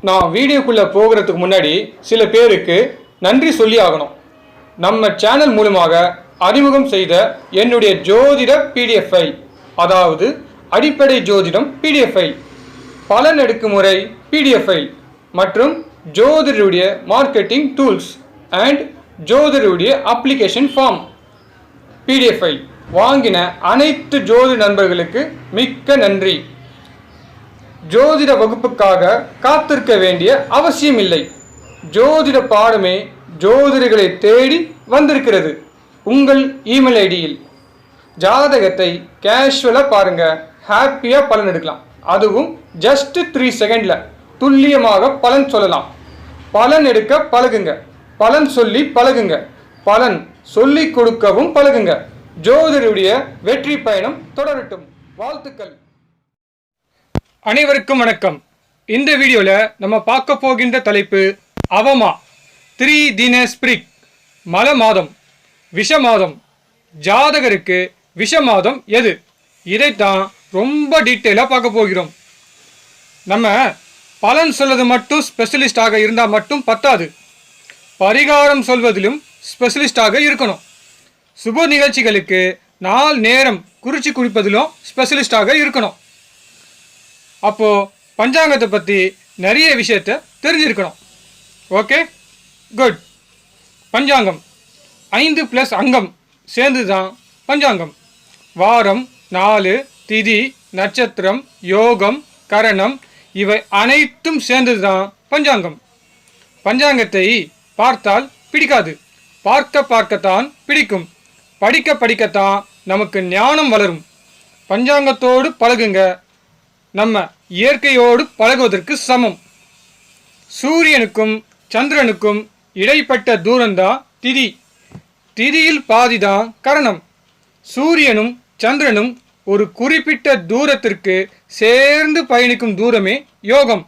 நான் வீடியோக்குள்ளே போகிறதுக்கு முன்னாடி சில பேருக்கு நன்றி சொல்லி ஆகணும். நம்ம சேனல் மூலமாக அறிமுகம் செய்த என்னுடைய ஜோதிட பிடிஎஃப் ஃபைல், அதாவது அடிப்படை ஜோதிடம் பிடிஎஃப் ஃபைல், பலன் எடுக்கும் முறை பிடிஎஃப் ஃபைல் மற்றும் ஜோதிடருடைய மார்க்கெட்டிங் டூல்ஸ் அண்ட் ஜோதிடருடைய அப்ளிகேஷன் ஃபார்ம் பிடிஎஃப் ஃபைல் வாங்கின அனைத்து ஜோதிட நண்பர்களுக்கு மிக்க நன்றி. ஜோதிட வகுப்புக்காக காத்திருக்க வேண்டிய அவசியம் இல்லை. ஜோதிட பாடமே ஜோதிடர்களை தேடி வந்திருக்கிறது உங்கள் இமெயில் ஐடியில். ஜாதகத்தை கேஷுவலாக பாருங்கள், ஹாப்பியாக பலன் எடுக்கலாம். அதுவும் ஜஸ்ட் 3 செகண்டில் துல்லியமாக பலன் சொல்லலாம். பலன் எடுக்க பழகுங்க, பலன் சொல்லி பழகுங்க, பலன் சொல்லி கொடுக்கவும் பழகுங்க. ஜோதிடருடைய வெற்றி பயணம் தொடரட்டும். வாழ்த்துக்கள். அனைவருக்கும் வணக்கம். இந்த வீடியோவில் நம்ம பார்க்க போகின்ற தலைப்பு அவமா 3 தின ஸ்பிரிக், மல மாதம், விஷ மாதம். ஜாதகருக்கு விஷ மாதம் எது? இதைத்தான் ரொம்ப டீட்டெயிலாக பார்க்க போகிறோம். நம்ம பலன் சொல்வது மட்டும் ஸ்பெஷலிஸ்டாக இருந்தால் மட்டும் பத்தாது, பரிகாரம் சொல்வதிலும் ஸ்பெஷலிஸ்டாக இருக்கணும். சுப நிகழ்ச்சிகளுக்கு நாள் நேரம் குறித்து குடிப்பதிலும் ஸ்பெஷலிஸ்டாக இருக்கணும். அப்போது பஞ்சாங்கத்தை பற்றி நிறைய விஷயத்தை தெரிஞ்சிருக்கணும். Okay, good. பஞ்சாங்கம் 5+ அங்கம் சேர்ந்து தான் பஞ்சாங்கம். வாரம், நாள், திதி, நட்சத்திரம், யோகம், கரணம் இவை அனைத்தும் சேர்ந்தது தான் பஞ்சாங்கம். பஞ்சாங்கத்தை பார்த்தால் பிடிக்காது, பார்க்க பார்க்கத்தான் பிடிக்கும். படிக்க படிக்கத்தான் நமக்கு ஞானம் வளரும். பஞ்சாங்கத்தோடு பழகுங்க, நம்ம இயற்கையோடு பழகுவதற்கு சமம். சூரியனுக்கும் சந்திரனுக்கும் இடைப்பட்ட தூரம்தான் திதி. திதியில் பாதிதான் கரணம். சூரியனும் சந்திரனும் ஒரு குறிப்பிட்ட தூரத்திற்கு சேர்ந்து பயணிக்கும் தூரமே யோகம்.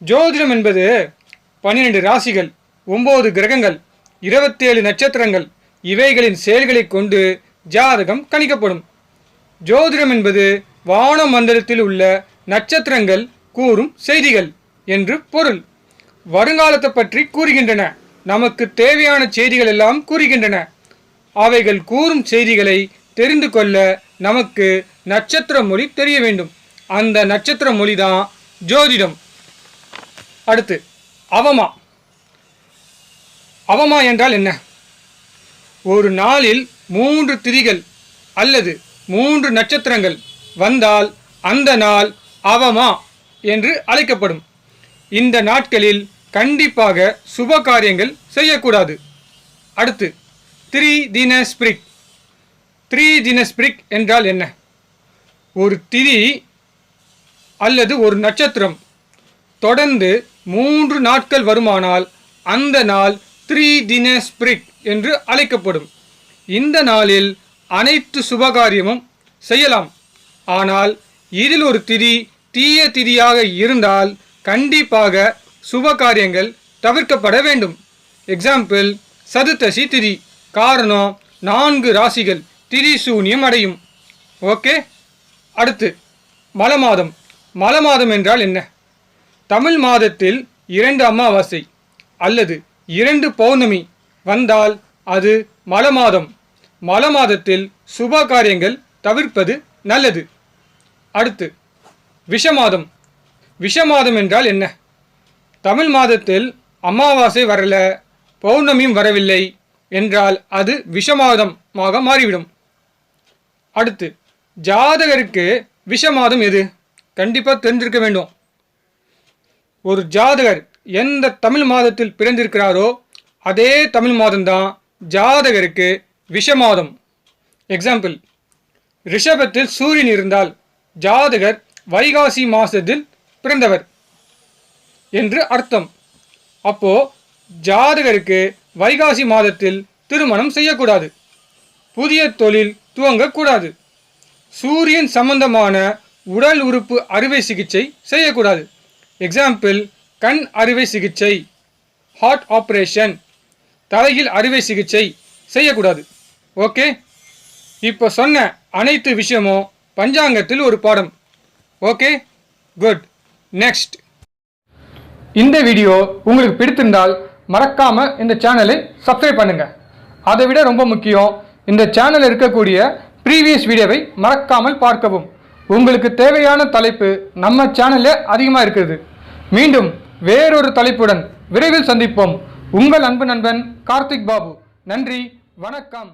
ஜோதிடம் என்பது 12 ராசிகள், 9 கிரகங்கள், 27 நட்சத்திரங்கள் இவைகளின் செயல்களை கொண்டு ஜாதகம் கணிக்கப்படும். ஜோதிடம் என்பது வான மண்டலத்தில் உள்ள நட்சத்திரங்கள் கூறும் செய்திகள் என்று பொருள். வருங்காலத்தை பற்றி கூறுகின்றன. நமக்கு தேவையான செய்திகள் எல்லாம் கூறுகின்றன. அவைகள் கூறும் செய்திகளை தெரிந்து கொள்ள நமக்கு நட்சத்திர மொழி தெரிய வேண்டும். அந்த நட்சத்திர மொழி தான் ஜோதிடம். அடுத்து அவமா. அவமா என்றால் என்ன? ஒரு நாளில் 3 திதிகள் அல்லது 3 நட்சத்திரங்கள் வந்தால் அந்த நாள் அவமா என்று அழைக்கப்படும். இந்த நாட்களில் கண்டிப்பாக சுப காரியங்கள் செய்யக்கூடாது. அடுத்து 3 தின ஸ்பிரிக். 3 தின ஸ்பிரிக் என்றால் என்ன? ஒரு திதி அல்லது ஒரு நட்சத்திரம் தொடர்ந்து 3 நாட்கள் வருமானால் அந்த நாள் 3 தின ஸ்பிரிக் என்று அழைக்கப்படும். இந்த நாளில் அனைத்து சுபகாரியமும் செய்யலாம். ஆனால் இதில் ஒரு திதி தீய திதியாக இருந்தால் கண்டிப்பாக சுபகாரியங்கள் தவிர்க்கப்பட வேண்டும். எக்ஸாம்பிள், சதுர்த்தசி திதி. காரணம், 4 ராசிகள் திதி சூன்யம் அடையும். ஓகே. அடுத்து மல மாதம். மல மாதம் என்றால் என்ன? தமிழ் மாதத்தில் 2 அமாவாசை அல்லது 2 பௌர்ணமி வந்தால் அது மல மாதம். மல மாதத்தில் சுப காரியங்கள் தவிர்ப்பது நல்லது. அடுத்து விஷமாதம். விஷமாதம் என்றால் என்ன? தமிழ் மாதத்தில் அமாவாசை வரல, பௌர்ணமியும் வரவில்லை என்றால் அது விஷமாதமாக மாறிவிடும். அடுத்து ஜாதகருக்கு விஷமாதம் எது? கண்டிப்பாக தெரிஞ்சிருக்க வேண்டும். ஒரு ஜாதகர் எந்த தமிழ் மாதத்தில் பிறந்திருக்கிறாரோ அதே தமிழ் மாதம்தான் ஜாதகருக்கு விஷமாதம். எக்ஸாம்பிள், ரிஷபத்தில் சூரியன் இருந்தால் ஜாதகர் வைகாசி மாதத்தில் பிறந்தவர் என்று அர்த்தம். அப்போ ஜாதகருக்கு வைகாசி மாதத்தில் திருமணம் செய்யக்கூடாது, புதிய தொழில் துவங்கக்கூடாது, சூரியன் சம்பந்தமான உடல் உறுப்பு அறுவை சிகிச்சை செய்யக்கூடாது. எக்ஸாம்பிள், கண் அறுவை சிகிச்சை, ஹார்ட் ஆப்ரேஷன், தலையில் அறுவை சிகிச்சை செய்யக்கூடாது. ஓகே. இப்போ சொன்ன அனைத்து விஷயமும் பஞ்சாங்கத்தில் ஒரு பாடம். Okay, good. நெக்ஸ்ட் இந்த வீடியோ உங்களுக்கு பிடித்திருந்தால் மறக்காம இந்த சேனலை சப்ஸ்கிரைப் பண்ணுங்க. அதை விட ரொம்ப முக்கியம், இந்த சேனலில் இருக்கக்கூடிய ப்ரீவியஸ் வீடியோவை மறக்காமல் பார்க்கவும். உங்களுக்கு தேவையான தலைப்பு நம்ம சேனல்ல அதிகமாக இருக்குது. மீண்டும் வேறொரு தலைப்புடன் விரைவில் சந்திப்போம். உங்கள் அன்பு நண்பன் கார்த்திக் பாபு. நன்றி, வணக்கம்.